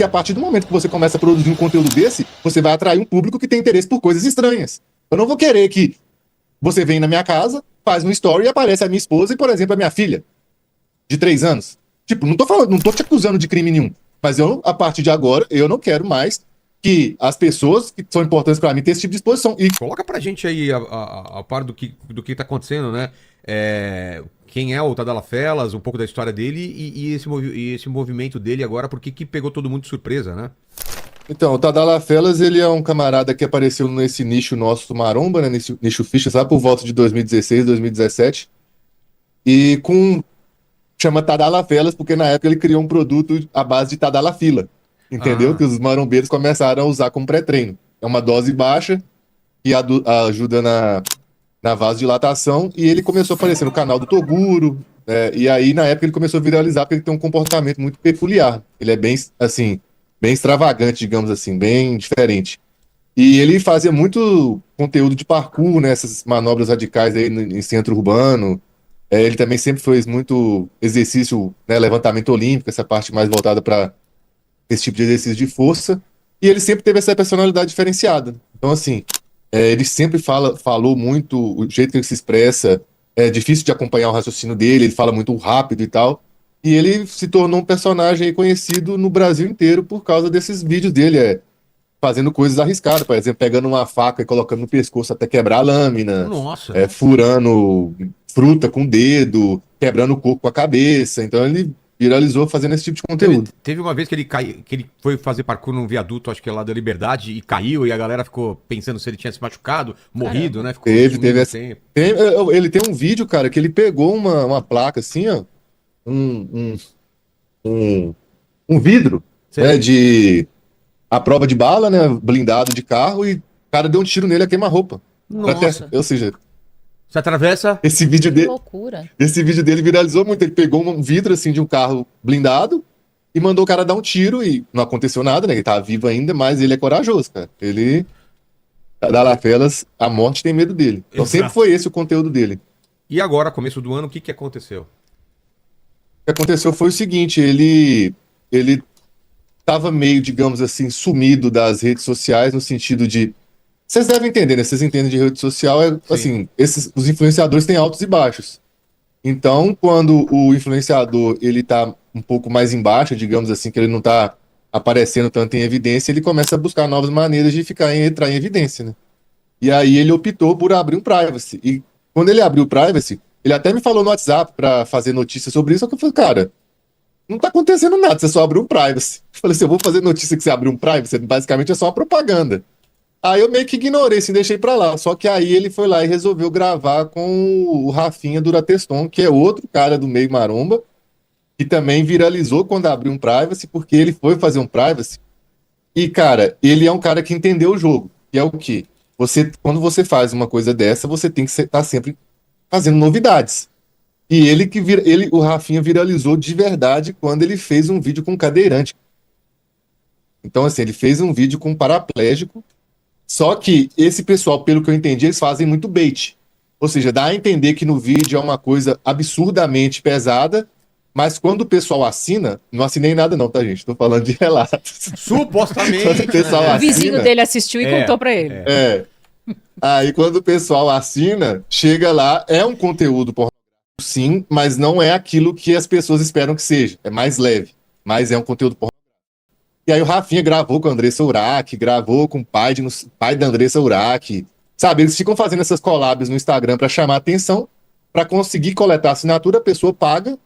que a partir do momento que você começa a produzir um conteúdo desse, você vai atrair um público que tem interesse por coisas estranhas. Eu não vou querer que você venha na minha casa, faz um story e aparece a minha esposa e, por exemplo, a minha filha, de 3 anos. Tipo, não tô te acusando de crime nenhum, mas a partir de agora, eu não quero mais que as pessoas que são importantes pra mim tenham esse tipo de exposição. E Coloca pra gente aí a par do que tá acontecendo, né? Quem é o Tadala Fellas, um pouco da história dele e esse movimento dele agora, porque que pegou todo mundo de surpresa, né? Então, o Tadala Fellas, ele é um camarada que apareceu nesse nicho nosso maromba, né, nesse nicho ficha, sabe, por volta de 2016, 2017, e chama Tadala Fellas porque na época ele criou um produto à base de Tadala Fila, entendeu? Ah. Que os marombeiros começaram a usar como pré-treino. É uma dose baixa que ajuda na vasodilatação, e ele começou a aparecer no canal do Toguro, né, e aí na época ele começou a viralizar porque ele tem um comportamento muito peculiar. Ele é bem, assim, bem extravagante, digamos assim, bem diferente. E ele fazia muito conteúdo de parkour, né, essas manobras radicais aí em centro urbano. Ele também sempre fez muito exercício, né, levantamento olímpico, essa parte mais voltada para esse tipo de exercício de força. E ele sempre teve essa personalidade diferenciada. Então, assim, ele sempre falou muito, o jeito que ele se expressa, é difícil de acompanhar o raciocínio dele, ele fala muito rápido e tal. E ele se tornou um personagem aí conhecido no Brasil inteiro por causa desses vídeos dele, fazendo coisas arriscadas, por exemplo, pegando uma faca e colocando no pescoço até quebrar a lâmina, Nossa. furando fruta com o dedo, quebrando o coco com a cabeça. Então ele viralizou fazendo esse tipo de conteúdo. Teve uma vez que ele foi fazer parkour num viaduto, acho que é lá da Liberdade, e caiu, e a galera ficou pensando se ele tinha se machucado, morrido, né? Ficou Teve um essa. tempo. Ele tem um vídeo, cara, que ele pegou uma placa assim, ó, um, um, um vidro, né, Sei. de a prova de bala, né, blindado de carro, e o cara deu um tiro nele a queima-roupa. Nossa. Ou seja, Você atravessa. esse vídeo Que dele, loucura. esse vídeo dele viralizou muito. Ele pegou um vidro assim de um carro blindado e mandou o cara dar um tiro e não aconteceu nada, né? Ele tava vivo ainda, mas ele é corajoso, cara. Ele da Lafelas, a morte tem medo dele. Então Exato. sempre foi esse o conteúdo dele. E agora, começo do ano, o que aconteceu? O que aconteceu foi o seguinte, ele tava meio, digamos assim, sumido das redes sociais no sentido de vocês devem entender, né? Vocês entendem de rede social, assim, os influenciadores têm altos e baixos. Então, quando o influenciador ele tá um pouco mais embaixo, digamos assim, que ele não tá aparecendo tanto em evidência, ele começa a buscar novas maneiras de entrar em evidência, né? E aí ele optou por abrir um privacy. E quando ele abriu o privacy, ele até me falou no WhatsApp para fazer notícia sobre isso, só que eu falei, cara, não tá acontecendo nada, você só abriu um privacy. Eu falei assim, eu vou fazer notícia que você abriu um privacy, basicamente é só uma propaganda. Aí eu meio que ignorei, assim, deixei pra lá. Só que aí ele foi lá e resolveu gravar com o Rafinha Durateston, que é outro cara do meio maromba, que também viralizou quando abriu um privacy, porque ele foi fazer um privacy. E, cara, ele é um cara que entendeu o jogo. Que é o quê? Quando você faz uma coisa dessa, você tem que estar sempre fazendo novidades. E o Rafinha viralizou de verdade quando ele fez um vídeo com um cadeirante. Então, assim, ele fez um vídeo com um paraplégico. Só que esse pessoal, pelo que eu entendi, eles fazem muito bait. Ou seja, dá a entender que no vídeo é uma coisa absurdamente pesada, mas quando o pessoal assina, não assinei nada não, tá, gente? Tô falando de relatos. Supostamente. Quando o pessoal O vizinho assina, dele assistiu e contou pra ele. Aí quando o pessoal assina, chega lá, é um conteúdo pornográfico, sim, mas não é aquilo que as pessoas esperam que seja. É mais leve, mas é um conteúdo pornográfico. E aí o Rafinha gravou com a Andressa Urach, gravou com o pai da Andressa Urach. Sabe, eles ficam fazendo essas collabs no Instagram para chamar atenção, para conseguir coletar assinatura, a pessoa paga,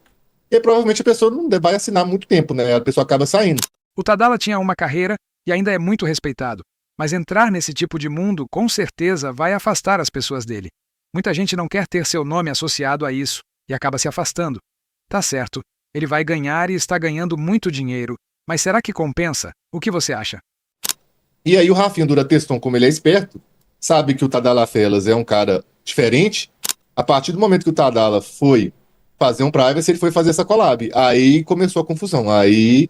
e aí, provavelmente a pessoa não vai assinar muito tempo, né? A pessoa acaba saindo. O Tadala tinha uma carreira e ainda é muito respeitado, mas entrar nesse tipo de mundo com certeza vai afastar as pessoas dele. Muita gente não quer ter seu nome associado a isso e acaba se afastando. Tá certo, ele vai ganhar e está ganhando muito dinheiro, mas será que compensa? O que você acha? E aí o Rafinha Durateston, como ele é esperto, sabe que o Tadala Fellas é um cara diferente. A partir do momento que o Tadala foi fazer um privacy, ele foi fazer essa collab. Aí começou a confusão. Aí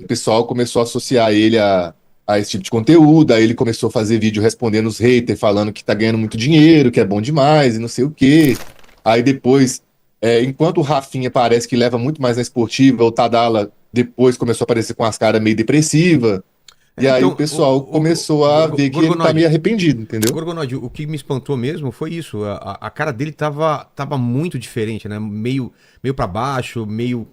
o pessoal começou a associar ele a esse tipo de conteúdo. Aí ele começou a fazer vídeo respondendo os haters, falando que tá ganhando muito dinheiro, que é bom demais e não sei o quê. Aí depois, enquanto o Rafinha parece que leva muito mais na esportiva, o Tadala depois começou a aparecer com as caras meio depressiva. E aí Então, o pessoal começou a ver que ele tá Gorgonoide, meio arrependido, entendeu? Gorgonoide, o que me espantou mesmo foi isso. A cara dele tava muito diferente, né? Meio para baixo, meio.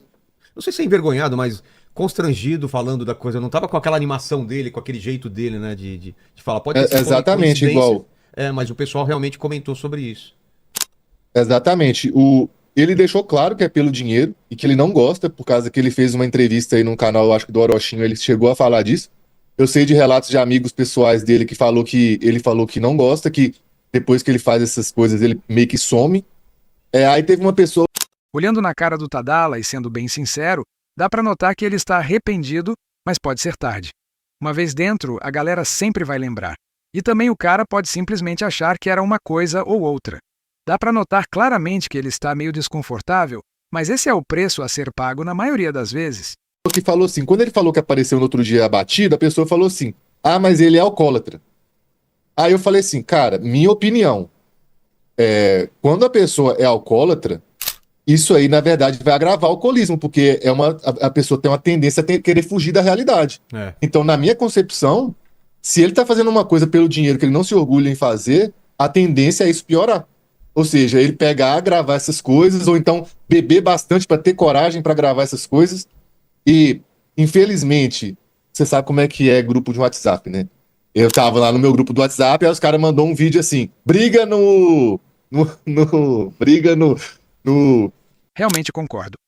Não sei se é envergonhado, mas constrangido falando da coisa. Não tava com aquela animação dele, com aquele jeito dele, né? De falar. Pode ter sido Exatamente coincidência. igual. Mas o pessoal realmente comentou sobre isso. Exatamente. Ele deixou claro que é pelo dinheiro e que ele não gosta, por causa que ele fez uma entrevista aí num canal, acho que do Orochinho, ele chegou a falar disso. Eu sei de relatos de amigos pessoais dele que falou que ele falou que não gosta, que depois que ele faz essas coisas ele meio que some. Aí teve uma pessoa. Olhando na cara do Tadala e sendo bem sincero, dá pra notar que ele está arrependido, mas pode ser tarde. Uma vez dentro, a galera sempre vai lembrar. E também o cara pode simplesmente achar que era uma coisa ou outra. Dá pra notar claramente que ele está meio desconfortável, mas esse é o preço a ser pago na maioria das vezes. Que falou assim, quando ele falou que apareceu no outro dia abatido, a pessoa falou assim: ah, mas ele é alcoólatra. Aí eu falei assim, cara, minha opinião, quando a pessoa é alcoólatra, isso aí, na verdade, vai agravar o alcoolismo, porque a pessoa tem uma tendência a querer fugir da realidade. É. Então, na minha concepção, se ele tá fazendo uma coisa pelo dinheiro que ele não se orgulha em fazer, a tendência é isso piorar. Ou seja, ele pegar, gravar essas coisas, ou então beber bastante para ter coragem para gravar essas coisas. E, infelizmente, você sabe como é que é grupo de WhatsApp, né? Eu tava lá no meu grupo do WhatsApp, aí os caras mandou um vídeo assim, briga briga no... Realmente concordo.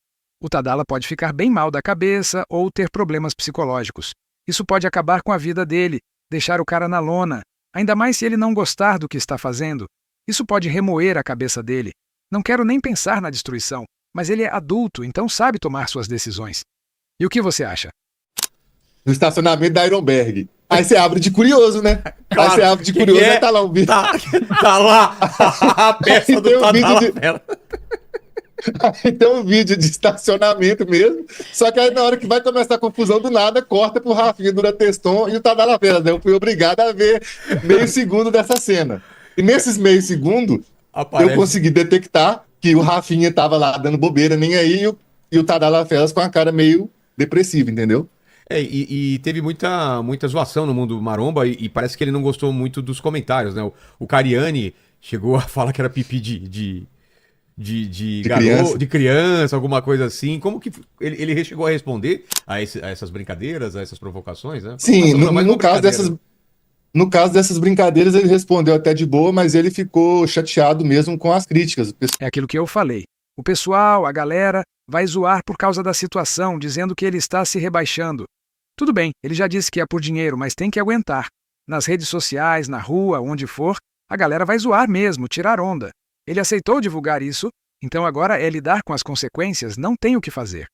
O Tadala pode ficar bem mal da cabeça ou ter problemas psicológicos. Isso pode acabar com a vida dele, deixar o cara na lona, ainda mais se ele não gostar do que está fazendo. Isso pode remoer a cabeça dele. Não quero nem pensar na destruição, mas ele é adulto, então sabe tomar suas decisões. E o que você acha? No estacionamento da Ironberg. Aí você abre de curioso, né? Claro, aí você abre de curioso, aí tá lá um vídeo. Tá lá a peça Aí do tem um vídeo Tadala. Aí tem um vídeo de estacionamento mesmo. Só que aí na hora que vai começar a confusão do nada, corta pro Rafinha Dura Teston e o Tadala Fera. Eu fui obrigado a ver meio segundo dessa cena. E nesses meio segundo, eu consegui detectar que o Rafinha tava lá dando bobeira, nem aí, e o Tadala Felas com a cara meio depressiva, entendeu? E teve muita zoação no mundo maromba e parece que ele não gostou muito dos comentários, né? O Cariani chegou a falar que era pipi de criança, alguma coisa assim. Como que ele chegou a responder a essas brincadeiras, a essas provocações, né? Sim, no caso dessas brincadeiras, ele respondeu até de boa, mas ele ficou chateado mesmo com as críticas. É aquilo que eu falei. O pessoal, a galera, vai zoar por causa da situação, dizendo que ele está se rebaixando. Tudo bem, ele já disse que é por dinheiro, mas tem que aguentar. Nas redes sociais, na rua, onde for, a galera vai zoar mesmo, tirar onda. Ele aceitou divulgar isso, então agora é lidar com as consequências, não tem o que fazer.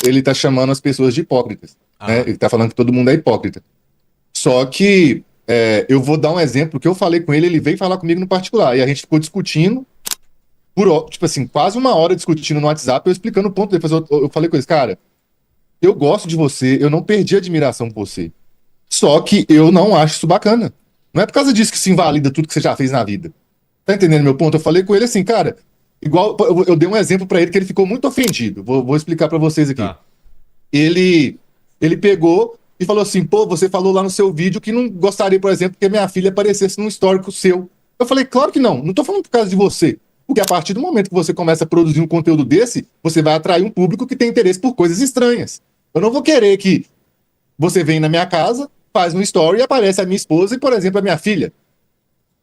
Ele tá chamando as pessoas de hipócritas. Né? Ele tá falando que todo mundo é hipócrita. Só que eu vou dar um exemplo que eu falei com ele veio falar comigo no particular. E a gente ficou discutindo, tipo assim, quase uma hora discutindo no WhatsApp, eu explicando o ponto dele. Eu falei com ele, cara, eu gosto de você, eu não perdi a admiração por você. Só que eu não acho isso bacana. Não é por causa disso que se invalida tudo que você já fez na vida. Tá entendendo meu ponto? Eu falei com ele assim, cara, igual eu dei um exemplo pra ele que ele ficou muito ofendido. Vou explicar pra vocês aqui. Tá. Ele pegou e falou assim, pô, você falou lá no seu vídeo que não gostaria, por exemplo, que minha filha aparecesse num histórico seu. Eu falei, claro que não tô falando por causa de você. Porque a partir do momento que você começa a produzir um conteúdo desse, você vai atrair um público que tem interesse por coisas estranhas. Eu não vou querer que você venha na minha casa, faz um story e aparece a minha esposa e, por exemplo, a minha filha,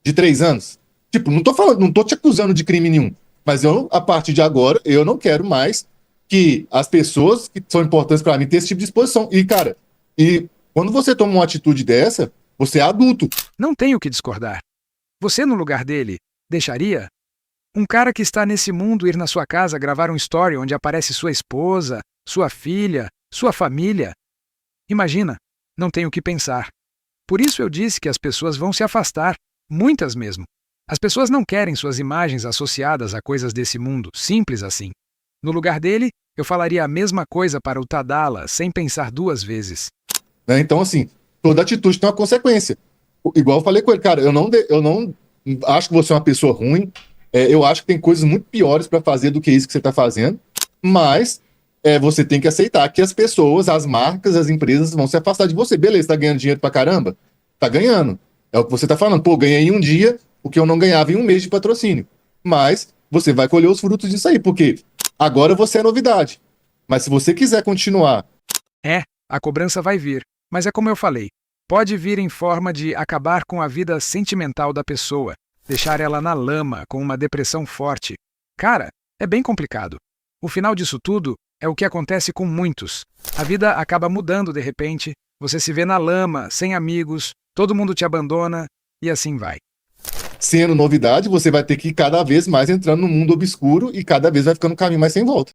de 3 anos. Tipo, não tô te acusando de crime nenhum. Mas a partir de agora, eu não quero mais que as pessoas que são importantes pra mim tenham esse tipo de exposição. E, cara, quando você toma uma atitude dessa, você é adulto. Não tenho que discordar. Você, no lugar dele, deixaria? Um cara que está nesse mundo ir na sua casa gravar um story onde aparece sua esposa, sua filha, sua família? Imagina, não tenho o que pensar. Por isso eu disse que as pessoas vão se afastar, muitas mesmo. As pessoas não querem suas imagens associadas a coisas desse mundo, simples assim. No lugar dele, eu falaria a mesma coisa para o Tadala, sem pensar 2 vezes. Né? Então, assim, toda atitude tem uma consequência. Igual eu falei com ele, cara, eu não acho que você é uma pessoa ruim, eu acho que tem coisas muito piores pra fazer do que isso que você tá fazendo, mas você tem que aceitar que as pessoas, as marcas, as empresas vão se afastar de você. Beleza, tá ganhando dinheiro pra caramba? Tá ganhando. É o que você tá falando. Pô, ganhei em um dia o que eu não ganhava em um mês de patrocínio. Mas você vai colher os frutos disso aí, porque agora você é novidade. Mas se você quiser continuar. A cobrança vai vir, mas é como eu falei, pode vir em forma de acabar com a vida sentimental da pessoa, deixar ela na lama com uma depressão forte. Cara, é bem complicado. O final disso tudo é o que acontece com muitos. A vida acaba mudando de repente, você se vê na lama, sem amigos, todo mundo te abandona e assim vai. Sendo novidade, você vai ter que ir cada vez mais entrando no mundo obscuro e cada vez vai ficando um caminho mais sem volta.